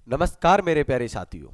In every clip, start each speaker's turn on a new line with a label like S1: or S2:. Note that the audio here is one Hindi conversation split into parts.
S1: नमस्कार मेरे प्यारे साथियों।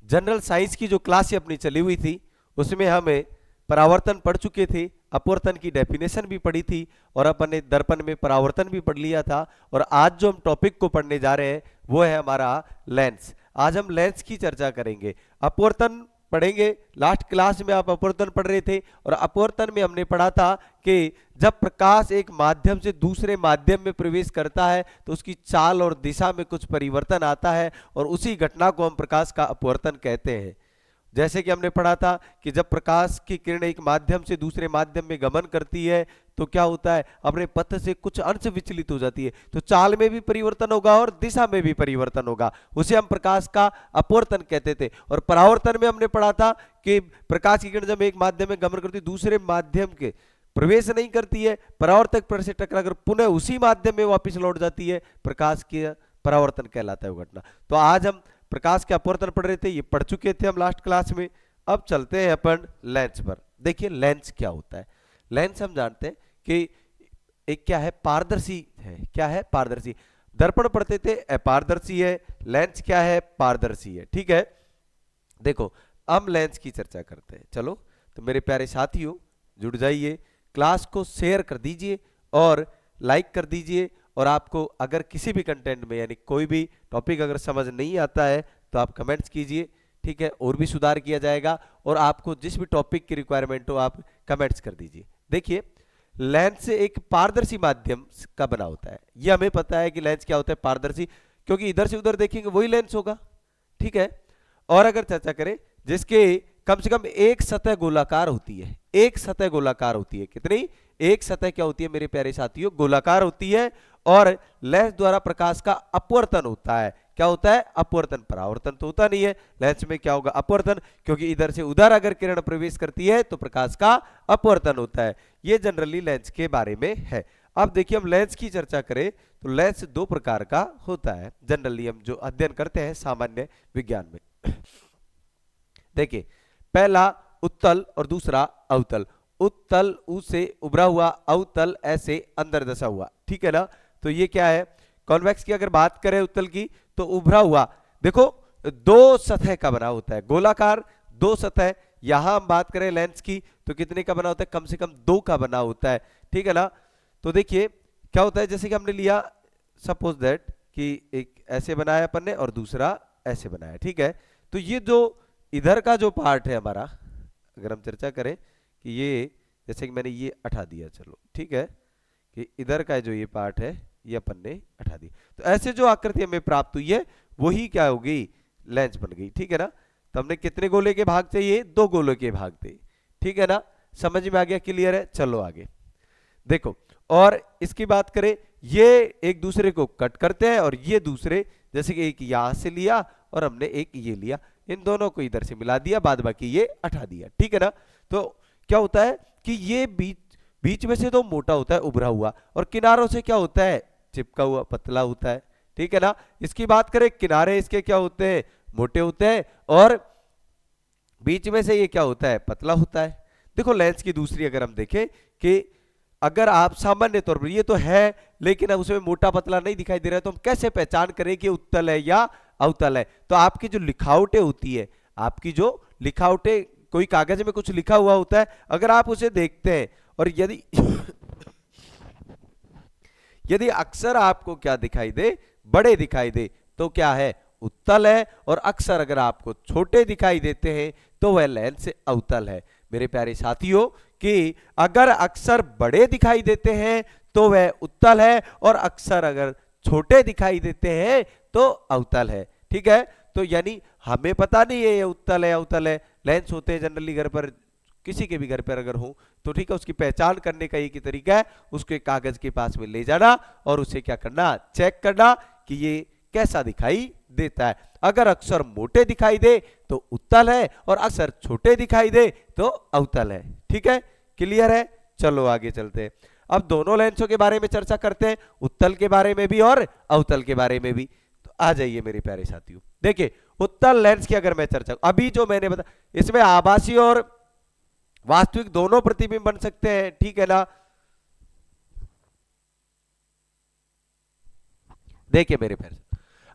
S1: जनरल साइंस की जो क्लास अपनी चली हुई थी उसमें हमें परावर्तन पढ़ चुके थे, अपवर्तन की डेफिनेशन भी पढ़ी थी और अपन ने दर्पण में परावर्तन भी पढ़ लिया था। और आज जो हम टॉपिक को पढ़ने जा रहे हैं वो है हमारा लेंस। आज हम लेंस की चर्चा करेंगे, अपवर्तन पढ़ेंगे। लास्ट क्लास में आप अपवर्तन पढ़ रहे थे और अपवर्तन में हमने पढ़ा था कि जब प्रकाश एक माध्यम से दूसरे माध्यम में प्रवेश करता है तो उसकी चाल और दिशा में कुछ परिवर्तन आता है और उसी घटना को हम प्रकाश का अपवर्तन कहते हैं। जैसे कि हमने पढ़ा था कि जब प्रकाश की किरण एक माध्यम से दूसरे माध्यम में गमन करती है तो क्या होता है, अपने पथ से कुछ अंश विचलित हो जाती है, तो चाल में भी परिवर्तन होगा और दिशा में भी परिवर्तन होगा। उसे हम प्रकाश का अपवर्तन कहते थे। और परावर्तन में हमने पढ़ा था कि प्रकाश की किरण जब एक माध्यम में गमन करती है दूसरे माध्यम के प्रवेश नहीं करती है, परावर्तक पर से टकराकर पुनः उसी माध्यम में वापस लौट जाती है, प्रकाश के परावर्तन कहलाता है वो घटना। तो आज हम प्रकाश के अपवर्तन पढ़ रहे थे, ये पढ़ चुके थे हम लास्ट क्लास में। अब चलते हैं अपन लेंस पर। देखिए लेंस क्या होता है। लेंस हम जानते हैं कि एक क्या है, पारदर्शी है। क्या है? पारदर्शी। दर्पण पढ़ते थे अपारदर्शी है, लेंस क्या है? पारदर्शी है। ठीक है, देखो हम लेंस की चर्चा करते हैं। चलो तो मेरे प्यारे साथियों जुड़ जाइए, क्लास को शेयर कर दीजिए और लाइक कर दीजिए। और आपको अगर किसी भी कंटेंट में यानी कोई भी टॉपिक अगर समझ नहीं आता है तो आप कमेंट्स कीजिए, ठीक है, और भी सुधार किया जाएगा। और आपको जिस भी टॉपिक की रिक्वायरमेंट हो आप कमेंट्स कर दीजिए। देखिए लेंस एक पारदर्शी माध्यम का बना होता है। ये हमें पता है कि लेंस क्या होता है, पारदर्शी, क्योंकि इधर से उधर देखेंगे वही लेंस होगा। ठीक है, और अगर चर्चा करें जिसके कम से कम एक सतह गोलाकार होती है, एक सतह गोलाकार होती है। कितनी? एक सतह क्या होती है मेरे प्यारे साथियों? गोलाकार होती है। और लेंस द्वारा प्रकाश का अपवर्तन होता है। क्या होता है? अपवर्तन। परावर्तन तो होता नहीं है। लेंस में क्या होगा? अपवर्तन, क्योंकि इधर से उधर अगर किरण प्रवेश करती है तो प्रकाश का अपवर्तन होता है। ये जनरली लेंस के बारे में है। अब देखिए हम लेंस की चर्चा करें तो लेंस दो प्रकार का होता है जनरली हम जो अध्ययन करते हैं सामान्य विज्ञान में। देखिए पहला उत्तल और दूसरा अवतल। उत्तल ऊ से उभरा हुआ, अवतल ऐसे अंदर दसा हुआ। ठीक है ना? तो ये क्या है? कॉन्वेक्स की अगर बात करें उत्तल की तो उभरा हुआ, देखो दो सतह का बना होता है, गोलाकार दो सतह। यहां हम बात करें लेंस की तो कितने का बना होता है? कम से कम दो का बना होता है। ठीक है ना? तो देखिए क्या होता है, जैसे कि हमने लिया सपोज दैट कि एक ऐसे बनाया अपन ने और दूसरा ऐसे बनाया। ठीक है, तो ये जो इधर का जो पार्ट है हमारा, अगर हम चर्चा करें कि ये जैसे कि मैंने ये हटा दिया, चलो ठीक है, कि इधर का जो ये पार्ट है ये अपन ने हटा दिया, तो ऐसे जो आकृति हमें प्राप्त हुई है वही क्या होगी? लेंस बन गई। ठीक है ना? तो हमने कितने गोले के भाग चाहिए? दो गोले के भाग थे। ठीक है ना? समझ में आ गया? क्लियर है? चलो आगे देखो। और इसकी बात करें, ये एक दूसरे को कट करते हैं और ये दूसरे, जैसे कि एक यहां से लिया और हमने एक ये लिया, इन दोनों को इधर से मिला दिया, बाद बाकी ये हटा दिया। ठीक है ना? तो क्या होता है कि ये बीच बीच में से तो मोटा होता है उभरा हुआ, और किनारों से क्या होता है? चिपका हुआ पतला होता है। ठीक है ना? इसकी बात करें, किनारे इसके क्या होते हैं? मोटे होते हैं, और बीच में से ये क्या होता है? पतला होता है। देखो लेंस की दूसरी अगर हम देखें कि अगर आप सामान्य तौर पर, ये तो है लेकिन अब उसमें मोटा पतला नहीं दिखाई दे रहा है, तो हम कैसे पहचान करें कि उत्तल है या अवतल है? तो आपकी जो लिखावटें होती है, आपकी जो लिखावटें, कोई कागज में कुछ लिखा हुआ होता है, अगर आप उसे देखते हैं और यदि यदि अक्षर आपको क्या दिखाई दे? बड़े दिखाई दे तो क्या है? उत्तल है। और अक्षर अगर आपको छोटे दिखाई देते हैं तो वह लेंस अवतल है। मेरे प्यारे साथियों कि अगर अक्षर बड़े दिखाई देते हैं तो वह उत्तल है, और अक्षर अगर छोटे दिखाई देते हैं तो अवतल है। ठीक है? तो यानी हमें पता नहीं है ये उत्तल है अवतल है। लेंस होते हैं जनरली घर पर, किसी के भी घर पर अगर हो तो ठीक है, उसकी पहचान करने का एक ही तरीका है, उसके कागज के पास में ले जाना और उसे क्या करना? चेक करना कि ये कैसा दिखाई देता है। अगर अक्षर मोटे दिखाई दे तो उत्तल है, और अक्षर छोटे दिखाई दे तो अवतल है। ठीक है? क्लियर है? चलो आगे चलते हैं। अब दोनों लेंसों के बारे में चर्चा करते हैं, उत्तल के बारे में भी और अवतल के बारे में भी। तो आ जाइए मेरे प्यारे साथियों, देखिए उत्तल लेंस की अगर मैं चर्चा, अभी जो मैंने बताया इसमें आभासी और वास्तविक दोनों प्रतिबिंब बन सकते हैं। ठीक है ना? देखिए मेरे प्यारे,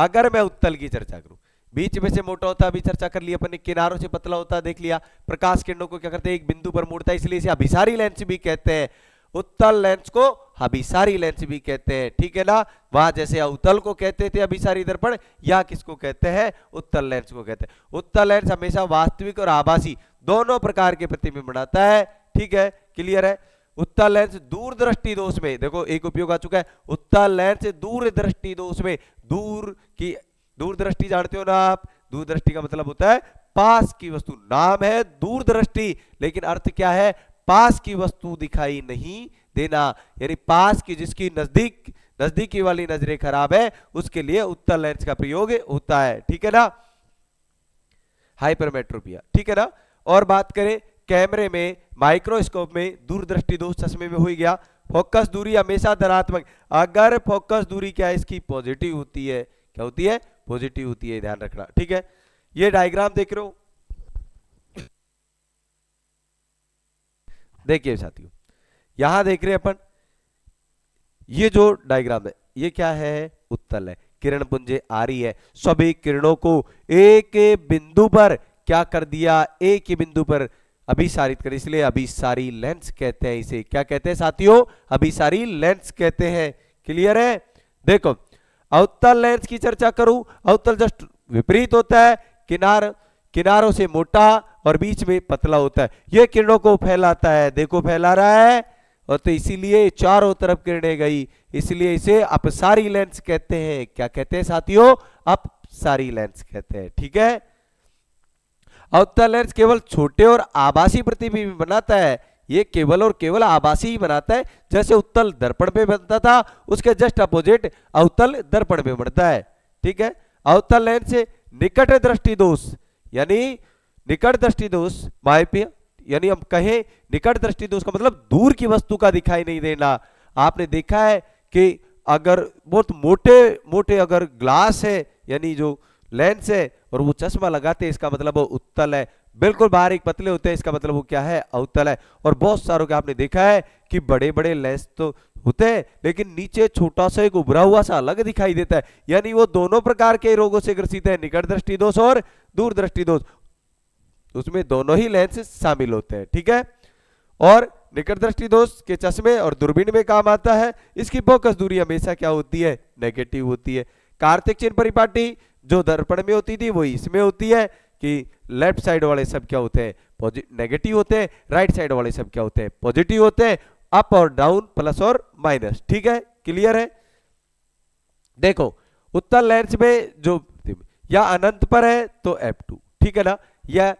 S1: अगर मैं उत्तल की चर्चा करूं, बीच में से मोटा होता है, अभी चर्चा कर लिया अपन ने, किनारों से पतला होता है, देख लिया, प्रकाश किरणों को क्या करते हैं, एक बिंदु पर मोड़ता है, इसलिए इसे अभिसारी लेंस भी कहते हैं, उत्तल लेंस को अभिसारी लेंस भी कहते हैं, ठीक है ना। वहां जैसे अवतल को कहते थे अभिसारी दर्पण, या किसको कहते हैं, उत्तल लेंस को कहते हैं। उत्तल लेंस हमेशा वास्तविक और आभासी दोनों प्रकार के प्रतिबिंब बनाता है, ठीक है, क्लियर है। उत्तल लेंस दूरदृष्टि दोष में, देखो एक उपयोग आ चुका है, उत्तल लेंस दूरदृष्टि दोष में, दूरदृष्टि जानते हो ना आप, दूरदृष्टि का मतलब होता है पास की वस्तु, नाम है दूरदृष्टि, लेकिन अर्थ क्या है, पास की वस्तु दिखाई नहीं देना, यानी पास की, जिसकी नजदीकी वाली नजरें खराब है, उसके लिए उत्तल लेंस का प्रयोग होता है, ठीक है ना। हाइपरमेट्रोपिया, ठीक है ना। और बात करें कैमरे में, माइक्रोस्कोप में दूरदृष्टि दोष चश्मे में हो गया। फोकस दूरी हमेशा धनात्मक, अगर फोकस दूरी क्या है इसकी, पॉजिटिव होती है, क्या होती है, पॉजिटिव होती है, ध्यान रखना, ठीक है। ये डायग्राम देख रहे हो, देखिए साथियों, यहां देख रहे हैं अपन, ये जो डायग्राम है ये क्या है, उत्तल है, किरण पुंजे आ रही है, सभी किरणों को एक बिंदु पर क्या कर दिया, एक ही बिंदु पर अभिसारित कर, इसलिए अभिसारी लेंस कहते हैं, इसे क्या कहते हैं साथियों, अभिसारी लेंस कहते हैं, क्लियर है। देखो अवतल लेंस की चर्चा करूं, अवतल जस्ट विपरीत होता है, किनारों से मोटा और बीच में पतला होता है, यह किरणों को फैलाता है, देखो फैला रहा है, और तो इसीलिए चारों तरफ किरणें गई, इसलिए इसे अपसारी लेंस कहते हैं, क्या कहते हैं साथियों, अपसारी लेंस कहते हैं, ठीक है। अवतल लेंस केवल छोटे और आभासी प्रतिबिंब बनाता है, ये केवल और केवल आभासी ही बनाता है, जैसे उत्तल दर्पण पे बनता था, उसके जस्ट अपोजिट अवतल दर्पण पे बनता है, ठीक है। अवतल लेंस से निकट दृष्टि दोष, यानी निकट दृष्टि दोष, मायोपिया, यानी हम कहें निकट दृष्टि दोष का मतलब दूर की वस्तु का दिखाई नहीं देना। आपने देखा है कि अगर बहुत मोटे मोटे अगर ग्लास है, यानी जो लेंस है, और वो चश्मा लगाते हैं, इसका मतलब वो उत्तल है, बिल्कुल बारीक पतले होते हैं, इसका मतलब वो क्या है, अवतल है। और बहुत सारों के आपने देखा है कि बड़े बड़े लेंस तो होते हैं, लेकिन नीचे छोटा सा एक उभरा हुआ सा अलग दिखाई देता है, यानी वो दोनों प्रकार के रोगों से ग्रसित है, निकट दृष्टि दोष और दूर दृष्टि दोष, उसमें दोनों ही लेंस शामिल होते हैं, ठीक है। और निकट दृष्टि दोष के चश्मे और दूरबीन में काम आता है, इसकी फोकस दूरी हमेशा क्या होती है, नेगेटिव होती है। कार्तिक चिन्ह परिपाटी जो दर्पण में होती थी वही इसमें होती है, कि लेफ्ट साइड वाले सब क्या होते हैं, नेगेटिव होते हैं, राइट साइड वाले सब क्या होते हैं, पॉजिटिव होते हैं, अप और डाउन, प्लस और माइनस, ठीक है, क्लियर है। देखो उत्तल लेंस में जो या अनंत पर है तो f2, ठीक है ना, या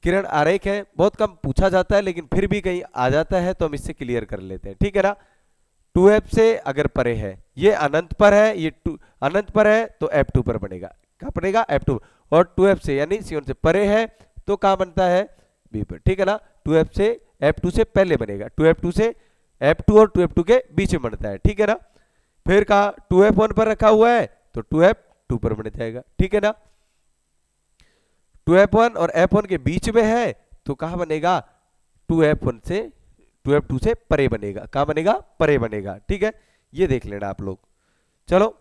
S1: किरण आरेख है, बहुत कम पूछा जाता है, लेकिन फिर भी कहीं आ जाता है तो हम इससे क्लियर कर लेते हैं, ठीक है ना। 2f से अगर परे है, ये अनंत पर है, ये अनंत पर है तो f2 पर बनेगा, क्या बनेगा, f2, और 2f से यानी C1 से परे है तो कहां बनता है, b पर, ठीक है ना। 2f से f2 से पहले बनेगा, 2f2 से f2 और 2f2 के बीच में बनता है, ठीक है ना। फिर कहा 2f1 पर रखा हुआ है तो 2f2 पर बन जाएगा, ठीक है ना। 2f1 और f1 के बीच में है तो कहां बनेगा, 2f1 से 2f2 से परे बनेगा, कहां बनेगा, परे बनेगा, ठीक है। ये देख लेना आप लोग। चलो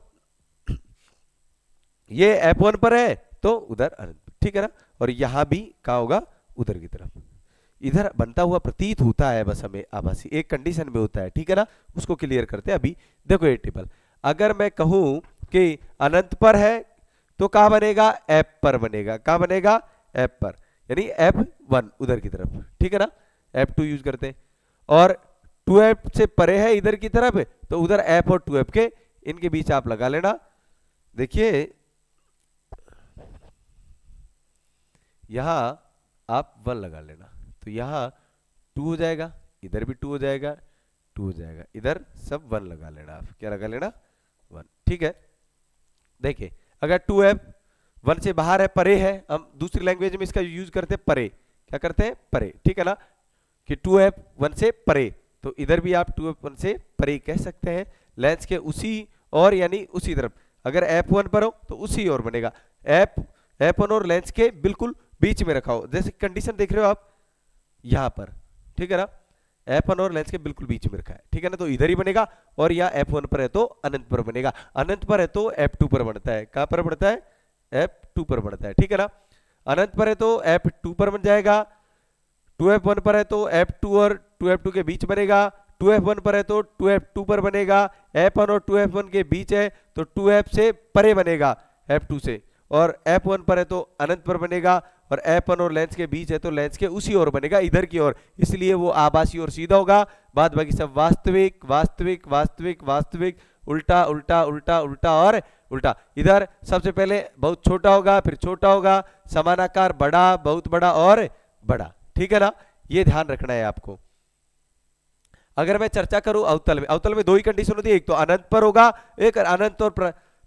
S1: ये f1 पर है तो उधर अनंत, ठीक है ना, और यहां भी कहां होगा, उधर की तरफ, इधर बनता हुआ प्रतीत होता है, बस हमें आभासी एक कंडीशन में होता है, ठीक है ना, उसको क्लियर करते हैं अभी। देखो ये टेबल, अगर मैं कहूं कि अनंत पर है तो कहां बनेगा, f पर बनेगा, कहां बनेगा, f पर, यानी f1 उधर की तरफ, ठीक है ना, f2 यूज करते हैं। और 2f से परे है इधर की तरफ तो उधर f और 2f के इनके बीच आप लगा लेना। देखिए यहां आप 1 लगा लेना, तो यहां 2 हो जाएगा, इधर भी 2 हो जाएगा, 2 हो जाएगा, इधर सब 1 लगा लेना, आप क्या लगा लेना, 1, ठीक है। देखिए अगर 2f 1 से बाहर है, परे है, हम दूसरी लैंग्वेज में इसका यूज करते हैं परे, क्या करते हैं, परे, ठीक है ना, कि 2f 1 से परे, तो इधर भी आप 2f 1 से परे कह सकते हैं, लेंस के उसी और यानी उसी तरफ, अगर f1 पर हो तो उसी और बनेगा, f1 और लेंस के बिल्कुल बीच में रखा हो, जैसे कंडीशन देख रहे हो आप यहां पर, ठीक है ना, F1 और लेंस के बिल्कुल बीच में रखा है, ठीक है ना, तो इधर ही बनेगा। और या F1 पर है तो अनंत पर बनेगा, अनंत पर है तो F2 पर बनता है। कहां पर बनता है? F2 पर बनता है, ठीक है ना। अनंत पर है तो F2 पर बन जाएगा, 2F1 पर है तो F2 और 2F2 के बीच बनेगा, 2F1 पर है तो 2F2 पर बनेगा, F1 और 2F1 के बीच है तो 2F से परे बनेगा F2 से, और F1 पर है तो अनंत पर बनेगा, और F1 और लेंस के बीच है तो लेंस के उसी ओर बनेगा, इधर की ओर, इसलिए वो आभासी और सीधा होगा। बाद बाकी सब वास्तविक वास्तविक वास्तविक वास्तविक, उल्टा उल्टा उल्टा उल्टा और उल्टा। इधर सबसे पहले बहुत छोटा होगा, फिर छोटा होगा, समानाकार बड़ा, बहुत बड़ा और बड़ा, ठीक है ना, ये ध्यान रखना है आपको। अगर मैं चर्चा करूं अवतल में, अवतल में दो ही कंडीशन होती है, एक तो अनंत पर होगा, एक अनंत और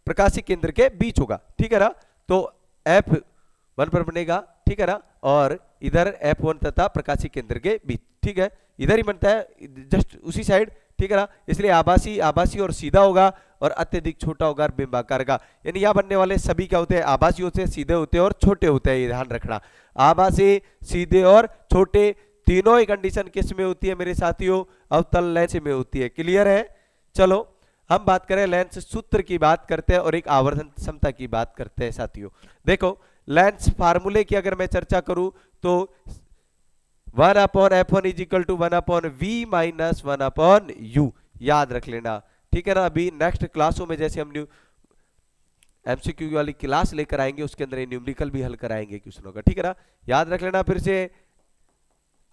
S1: प्रकाशिक केंद्र के बीच होगा, ठीक है ना। तो F1 पर बनेगा, ठीक है ना, और इधर F1 तथा प्रकाशिक केंद्र के बीच, ठीक है, इधर ही बनता है जस्ट उसी साइड, ठीक है ना। इसलिए आभासी आभासी और सीधा होगा, और अत्यधिक छोटा होगा बिंबाकार का। यानी यहां बनने वाले सभी क्या होते हैं? आभासी होते हैं, सीधे होते हैं और छोटे होते हैं, ये ध्यान रखना। आभासी, सीधे और छोटे, तीनों ही कंडीशन किस में होती है मेरे साथियों? अवतल लेंस में होती है। क्लियर है? चलो हम बात करें लेंस सूत्र की, बात करते हैं और एक आवर्धन क्षमता की बात करते हैं साथियों। देखो लेंस फार्मूले की अगर मैं चर्चा करूं तो 1/f1 is equal to 1/v minus 1/u, याद रख लेना, ठीक है ना। अभी नेक्स्ट क्लासों में जैसे हम एमसीक्यू वाली क्लास लेकर आएंगे, उसके अंदर न्यूमेरिकल भी हल कराएंगे क्वेश्चनों का, ठीक है ना, याद रख लेना। फिर से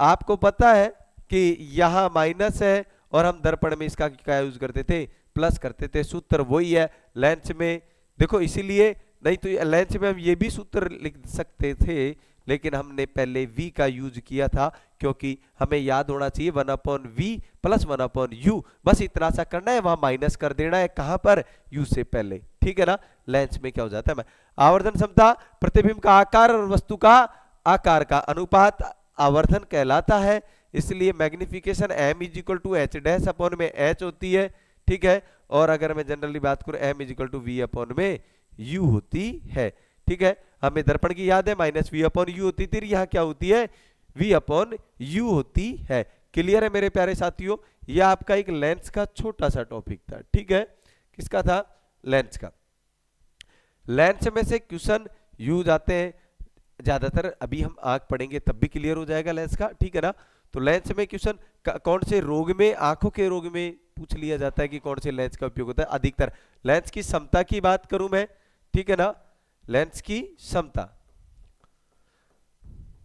S1: आपको पता है कि यहां माइनस है और हम दर्पण में इसका क्या यूज करते थे? प्लस करते थे। सूत्र वही है लेंस में, देखो इसीलिए, नहीं तो लेंस में हम ये भी सूत्र लिख सकते थे, लेकिन हमने पहले v का यूज किया था, क्योंकि हमें याद होना चाहिए 1/v प्लस 1/u, बस इतना सा करना है, वहां माइनस कर देना है, कहां पर? u से पहले, ठीक है ना। लेंस में क्या हो जाता है? आवर्धन क्षमता प्रतिबिंब का आकार और वस्तु का आकार का अनुपात आवर्धन कहलाता है, इसलिए magnification m is equal to h dash upon में h होती है, ठीक है। और अगर मैं जनरली बात करूं m is equal to v upon में u होती है, ठीक है। हमें दर्पण की याद है माइनस v अपॉन u होती थी, यहाँ क्या होती है? v अपॉन u होती है। क्लियर है मेरे प्यारे साथियों? यह आपका एक लेंस का छोटा सा टॉपिक था, ठीक है। किसका था? लेंस का। लेंस में से क्वेश्चन यूज आते हैं ज्यादातर, अभी हम आंख पढ़ेंगे तब भी क्लियर हो जाएगा लेंस का, ठीक है ना। तो लेंस में क्वेश्चन कौन से रोग में, आंखों के रोग में पूछ लिया जाता है कि कौन से लेंस का उपयोग होता है अधिकतर। लेंस की क्षमता की बात करूं मैं, ठीक है ना, लेंस की क्षमता,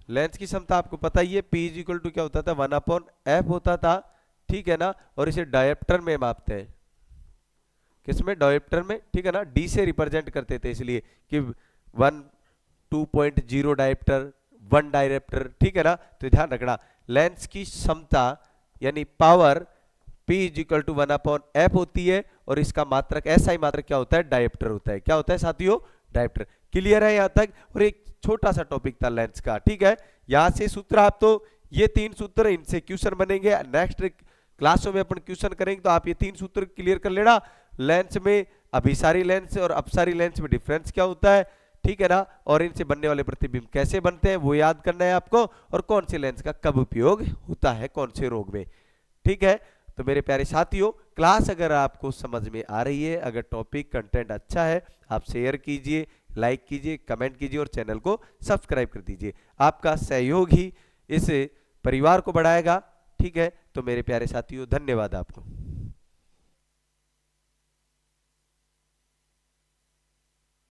S1: लेंस की क्षमता आपको पता ही है, P इज इक्वल टू क्या होता था? 1/f होता था, ठीक है ना। और इसे डायोप्टर में मापते हैं, किसमें? डायोप्टर में, ठीक है ना। D से रिप्रेजेंट करते थे, इसलिए कि 2.0 डायोप्टर, 1 डायोप्टर, ठीक है ना। तो ध्यान रखना लेंस की क्षमता यानी power P is equal to 1/f होती है, और इसका मात्रक, ऐसा ही मात्रक क्या होता है? डायोप्टर होता है। क्या होता है साथियों? डायोप्टर। क्लियर है यहां तक? और एक छोटा सा टॉपिक था लेंस का, ठीक है। यहां से सूत्र, आप तो ये 3 सूत्र, इनसे क्वेश्चन बनेंगे, नेक्स्ट क्लासों में अपन क्वेश्चन करेंगे, तो आप ये 3 सूत्र क्लियर कर लेना। लेंस में अभिसारी लेंस और अपसारी लेंस में डिफरेंस क्या होता है, ठीक है ना, और इनसे बनने वाले प्रतिबिंब कैसे बनते हैं वो याद करना है आपको, और कौन से लेंस का कब उपयोग होता है कौन से रोग में, ठीक है। तो मेरे प्यारे साथियों, क्लास अगर आपको समझ में आ रही है, अगर टॉपिक कंटेंट अच्छा है, आप शेयर कीजिए, लाइक कीजिए, कमेंट कीजिए और चैनल को सब्सक्राइब कर दीजिए। आपका सहयोग ही इस परिवार को बढ़ाएगा, ठीक है। तो मेरे प्यारे साथियों, धन्यवाद आपको।